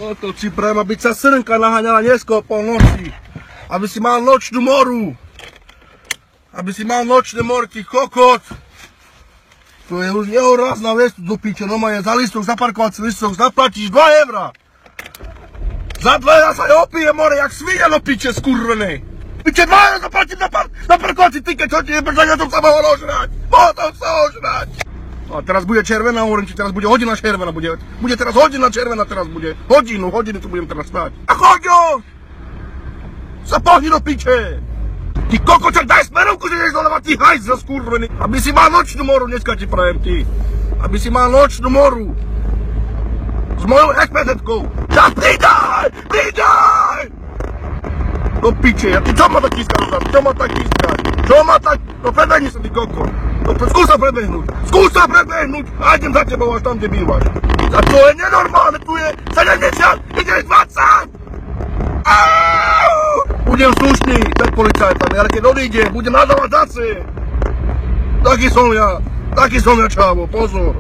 To si prajem, aby sa srnka naháňala dneska o polnoci. Aby si mal nočnú moru. Aby si mal nočné morky, kokot. To je už jeho razná vec tu do piče, no ma je za listok, za parkovací listok, zaplatíš 2 eurá. Za 2 eurá sa je opije more, jak svinia do piče skurvenej. Piče 2 eurá zaplatím na parkovací tiket, čo ti nebržať, ja som sa mohol ožrať. Mohol som sa ožrať. A teraz bude červená, hovorím ti, teraz bude hodina červená, bude teraz hodina červená, teraz bude. Hodinu tu budem teraz spať. A choďo! Sa pohni do piče! Ty kokočak, daj smerovku, že ideš dolevať, ty hajz za skurvený. Aby si mal nočnú moru, dneska ti prajem, ty. Aby si mal nočnú moru. S mojou ekmezetkou. Ja pridaj! Do piče, ty čo ma tak tískať? No predbehni sa, ty kokot. No skús sa predbehnúť a idem za tebou až tam, kde bývaš. A to je nenormálne, tu je 70, ideš 20! Budem slušný pred policajtami, ale keď odíde, budem nadávať zase. Taký som ja, čavo, pozor.